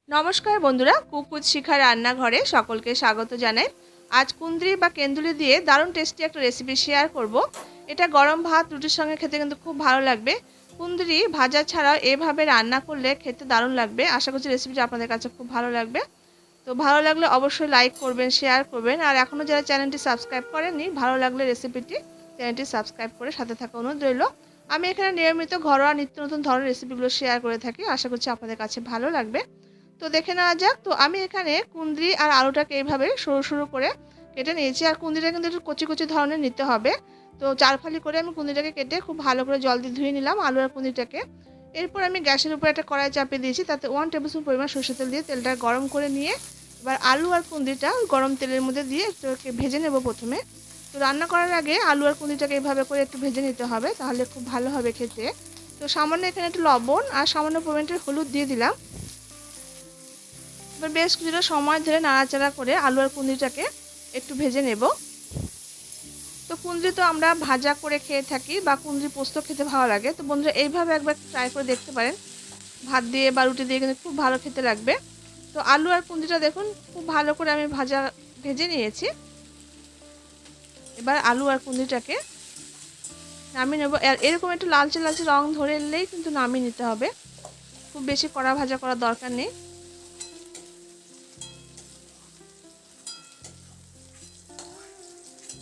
নমস্কার বন্ধুরা, কুকুজ শিখা রান্নাঘরে সকলকে স্বাগত জানাই। আজ কুঁদরি বা কেন্দুলি দিয়ে দারুণ টেস্টি একটা রেসিপি শেয়ার করব। এটা গরম ভাত রুটির সঙ্গে খেতে কিন্তু খুব ভালো লাগবে। কুঁদরি ভাজা ছাড়াও এভাবে রান্না করলে খেতে দারুণ লাগবে। আশা করছি রেসিপিটা আপনাদের কাছে খুব ভালো লাগবে। তো ভালো লাগলে অবশ্যই লাইক করবেন, শেয়ার করবেন, আর এখনও যারা চ্যানেলটি সাবস্ক্রাইব করেননি, ভালো লাগলে চ্যানেলটি সাবস্ক্রাইব করে সাথে থাকা অনুরোধ রইল। আমি এখানে নিয়মিত ঘরোয়া নিত্য নতুন ধরনের রেসিপিগুলো শেয়ার করে থাকি। আশা করছি আপনাদের কাছে ভালো লাগবে। তো দেখে নেওয়া যাক। তো আমি এখানে কুঁদরি আর আলুটাকে এইভাবে সরু সরু করে কেটে নিয়েছি। আর কুঁদরিটা কিন্তু একটু কচি কচি ধরনের নিতে হবে। তো 4 ফালি করে আমি কুঁদরিটাকে কেটে খুব ভালো করে জল দিয়ে ধুয়ে নিলাম আলু আর কুঁদরিটাকে। এরপর আমি গ্যাসের উপর একটা কড়াই চাপিয়ে দিয়েছি, তাতে 1 টেবিল স্পুন পরিমাণ সরষের তেল দিয়ে তেলটা গরম করে নিয়ে এবার আলু আর কুঁদরিটা গরম তেলের মধ্যে দিয়ে একটু ভেজে নেব প্রথমে। তো রান্না করার আগে আলু আর কুঁদরিটাকে এইভাবে করে একটু ভেজে নিতে হবে, তাহলে খুব ভালো হবে খেতে। তো সামান্য এখানে একটু লবণ আর সামান্য পরিমাণের হলুদ দিয়ে দিলাম। এবার বেশ কিছুটা সময় ধরে নাড়াচাড়া করে আলু আর কুঁদরিটাকে একটু ভেজে নেব। তো কুঁদরি তো আমরা ভাজা করে খেয়ে থাকি বা কুঁদরি পোস্ত খেতে ভালো লাগে। তো বন্ধুরা এইভাবে একবার ট্রাই করে দেখতে পারেন, ভাত দিয়ে বা রুটি দিয়ে কিন্তু খুব ভালো খেতে লাগবে। তো আলু আর কুঁদরিটা দেখুন খুব ভালো করে আমি ভেজে নিয়েছি। এবার আলু আর কুঁদরিটাকে নামিয়ে নেব। এরকম একটু লালচে লালচে রং ধরে এলেই কিন্তু নামিয়ে নিতে হবে, খুব বেশি কড়া ভাজা করার দরকার নেই।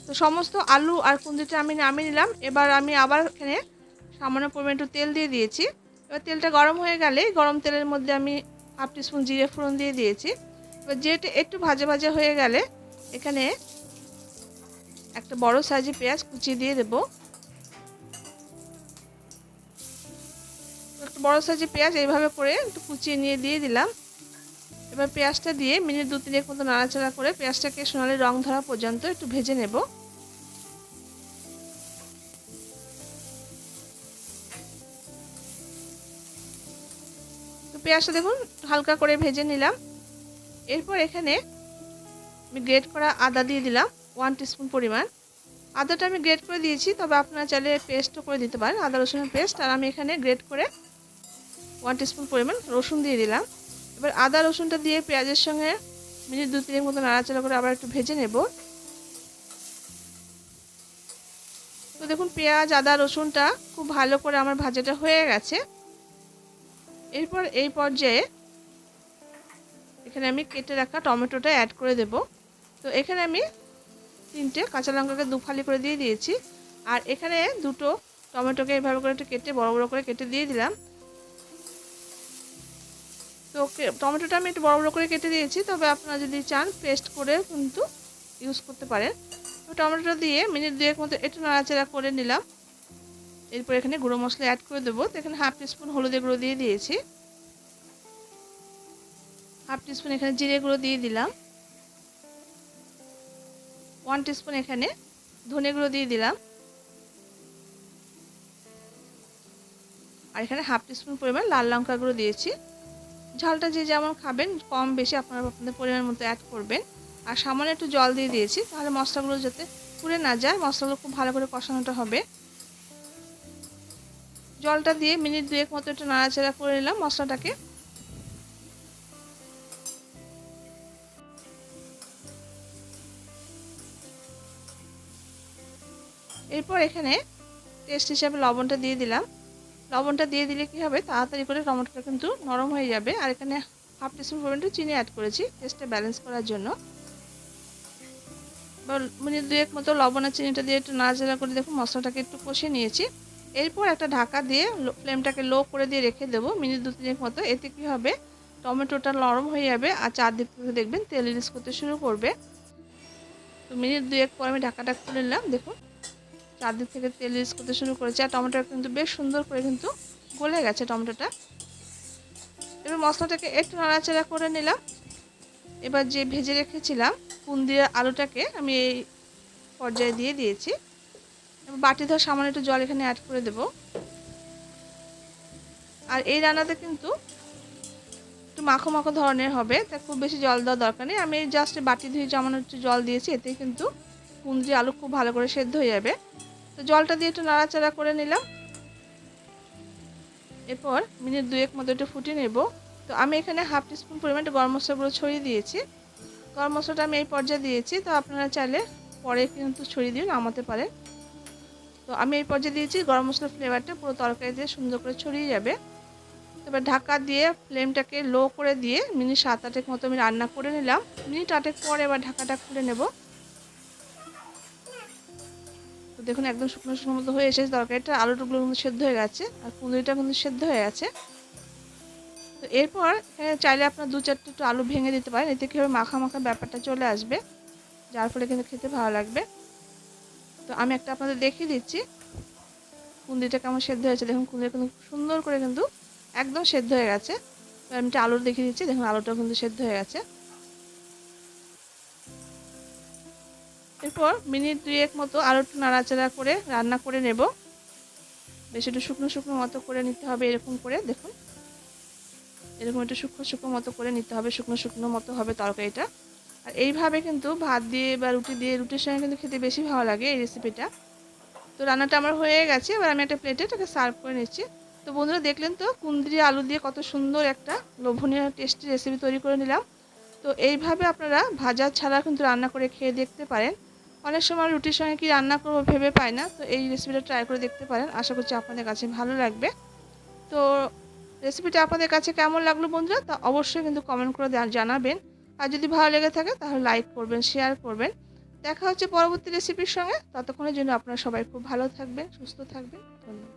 তো সমস্ত আলু আর কুঁদরিটা আমি নামিয়ে নিলাম। এবার আমি আবার এখানে সামান্য পরিমাণ একটু তেল দিয়ে দিয়েছি। এবার তেলটা গরম হয়ে গেলে গরম তেলের মধ্যে আমি 1/2 টিস্পুন জিরে ফোড়ন দিয়ে দিয়েছি। এবার যেটা একটু ভাজা ভাজা হয়ে গেলে এখানে একটা বড় সাইজের পেঁয়াজ কুচিয়ে দিয়ে দেব। একটা বড় সাইজের পেঁয়াজ এইভাবে করে একটু কুচিয়ে নিয়ে দিয়ে দিলাম। এবার পেঁয়াজটা দিয়ে মিনিট 2-3 মতো নাড়াচাড়া করে পেঁয়াজটাকে সোনালি রং ধরা পর্যন্ত একটু ভেজে নেব। তো পেঁয়াজটা দেখুন হালকা করে ভেজে নিলাম। এরপর এখানে আমি গ্রেট করা আদা দিয়ে দিলাম 1 টিস্পুন পরিমাণ। আদাটা আমি গ্রেট করে দিয়েছি, তবে আপনারা চাইলে পেস্টও করে দিতে পারেন, আদা রসুনের পেস্ট। আর আমি এখানে গ্রেট করে 1 টিস্পুন পরিমাণ রসুন দিয়ে দিলাম। এবার আদা রসুনটা দিয়ে পেঁয়াজের সঙ্গে মিনিট 2-3 মতো নাড়াচাড়া করে আবার একটু ভেজে নেব। তো দেখুন পেঁয়াজ আদা রসুনটা খুব ভালো করে আমার ভাজাটা হয়ে গেছে। এরপর এই পর্যায়ে এখানে আমি কেটে রাখা টমেটোটা অ্যাড করে দেব। তো এখানে আমি 3টে কাঁচা লঙ্কাকে 2 ফালি করে দিয়ে দিয়েছি। আর এখানে 2টো টমেটোকে এইভাবে করে একটু কেটে বড় বড় করে কেটে দিয়ে দিলাম। তো টমেটোটা আমি একটু বড় বড় করে কেটে দিয়েছি, তবে আপনারা যদি চান পেস্ট করে কিন্তু ইউজ করতে পারেন। তো টমেটোটা দিয়ে মিনিট 2 মতো একটু নাড়াচাড়া করে নিলাম। এরপর এখানে গুঁড়ো মশলা অ্যাড করে দেবো। তো এখানে 1/2 টিস্পুন হলুদের গুঁড়ো দিয়ে দিয়েছি, 1/2 টিস্পুন এখানে জিরে গুঁড়ো দিয়ে দিলাম, 1 টিস্পুন এখানে ধনে গুঁড়ো দিয়ে দিলাম, আর এখানে 1/2 টিস্পুন পরিমাণ লাল লঙ্কা গুঁড়ো দিয়েছি। ঝালটা যে যেমন খাবেন কম বেশি আপনারা আপনাদের পরিমাণ মতো অ্যাড করবেন। আর সামান্য একটু জল দিয়ে দিয়েছি, তাহলে মশলাগুলো যাতে পুড়ে না যায়, মশলাগুলো খুব ভালো করে কষানোটা হবে। জলটা দিয়ে মিনিট 2 মতো একটু নাড়াচাড়া করে নিলাম মশলাটাকে। এরপর এখানে টেস্ট হিসাবে লবণটা দিয়ে দিলাম। লবণটা দিয়ে দিলে কি হবে, তাড়াতাড়ি করে টমেটোটা কিন্তু নরম হয়ে যাবে। আর এখানে 1/2 টিস্পুন পরিমাণ চিনি অ্যাড করেছি টেস্টটা ব্যালেন্স করার জন্য। মিনিট 2 মতো লবণ আর চিনিটা দিয়ে একটু নাড়াচাড়া করে দেখুন মশলাটাকে একটু কষিয়ে নিয়েছি। এরপর একটা ঢাকা দিয়ে ফ্লেমটাকে লো করে দিয়ে রেখে দেবো মিনিট 2-3 মতো। এতে কি হবে, টমেটোটা নরম হয়ে যাবে আর চারদিক থেকে দেখবেন তেল রিলিজ করতে শুরু করবে। তো মিনিট 2 পর আমি ঢাকাটা খুলে নিলাম। দেখুন চারদিক থেকে তেল রিলিজ করতে শুরু করেছে আর টমেটোটা কিন্তু বেশ সুন্দর করে কিন্তু গলে গেছে টমেটোটা। এবার মশলাটাকে একটু নাড়াচাড়া করে নিলাম। এবার যে ভেজে রেখেছিলাম কুঁদরি আলুটাকে আমি এই পর্যায়ে দিয়ে দিয়েছি। এবার বাটি ধরে সামান্য একটু জল এখানে অ্যাড করে দেব। আর এই রান্নাতে কিন্তু একটু মাখো মাখো ধরনের হবে, তাই খুব বেশি জল দেওয়ার দরকার নেই। আমি জাস্ট বাটি ধুয়ে সামান্য একটু জল দিয়েছি, এতে কিন্তু কুঁদরি আলু খুব ভালো করে সেদ্ধ হয়ে যাবে। তো জলটা দিয়ে একটু নাড়াচাড়া করে নিলাম। এরপর মিনিট 2 মতো একটু ফুটিয়ে নেব। তো তো আমি এখানে হাফ টিস্পুন পরিমাণ গরম মশলা গুঁড়ো ছড়িয়ে দিয়েছি। গরম মশলাটা আমি এই পর্যায়ে দিয়েছি, তো আপনারা চাইলে পরে কিন্তু ছড়িয়ে দিয়ে নামাতে পারেন। তো আমি এই পর্যায়ে দিয়েছি, গরম মশলার ফ্লেভারটা পুরো তরকারিতে সুন্দর করে ছড়িয়ে যাবে। এবার ঢাকা দিয়ে ফ্লেমটাকে লো করে দিয়ে মিনিট 7-8 মতো আমি রান্না করে নিলাম। মিনিট 8 পর এবার ঢাকাটা খুলে নেব। তো দেখুন একদম শুকনো শুকনো মতো হয়ে এসেছে তরকারিটা, আলুগুলো কিন্তু সেদ্ধ হয়ে গেছে আর কুঁদরিটা কিন্তু সেদ্ধ হয়ে গেছে। তো এরপর এখানে চাইলে আপনার 2-4টা একটু আলু ভেঙে দিতে পারেন, এতে কি হবে মাখা মাখা ব্যাপারটা চলে আসবে, যার ফলে কিন্তু খেতে ভালো লাগবে। তো আমি একটা আপনাদের দেখিয়ে দিচ্ছি কুঁদরিটা কেমন সেদ্ধ হয়েছে। দেখুন কুঁদরি কিন্তু সুন্দর করে কিন্তু একদম সেদ্ধ হয়ে গেছে। তো আমি একটা আলু দেখিয়ে দিচ্ছি, দেখুন আলুটাও কিন্তু সেদ্ধ হয়ে গেছে। এরপর মিনিট 2-1 মতো আরও একটু নাড়াচাড়া করে রান্না করে নেব। বেশ একটু শুকনো শুকনো মতো করে নিতে হবে, এরকম করে দেখুন এরকম একটু শুকনো শুকনো মতো করে নিতে হবে, শুকনো শুকনো মতো হবে তরকারিটা। আর এইভাবে কিন্তু ভাত দিয়ে বা রুটি দিয়ে, রুটির সঙ্গে কিন্তু খেতে বেশি ভালো লাগে এই রেসিপিটা। তো রান্নাটা আমার হয়ে গেছে, এবার আমি একটা প্লেটে এটাকে সার্ভ করে নিচ্ছি। তো বন্ধুরা দেখলেন তো কুঁদরি আলু দিয়ে কত সুন্দর একটা লোভনীয় টেস্টি রেসিপি তৈরি করে নিলাম। তো এইভাবে আপনারা ভাজা ছাড়া কিন্তু রান্না করে খেয়ে দেখতে পারেন। অনেক সময় রুটির সঙ্গে কি রান্না করবো ভেবে পাই না, তো এই রেসিপিটা ট্রাই করে দেখতে পারেন, আশা করছি আপনাদের কাছে ভালো লাগবে। তো রেসিপিটা আপনাদের কাছে কেমন লাগলো বন্ধুরা, তা অবশ্যই কিন্তু কমেন্ট করে জানাবেন। আর যদি ভালো লেগে থাকে তাহলে লাইক করবেন, শেয়ার করবেন। দেখা হচ্ছে পরবর্তী রেসিপির সঙ্গে, ততক্ষণের জন্য আপনারা সবাই খুব ভালো থাকবেন, সুস্থ থাকবেন। ধন্যবাদ।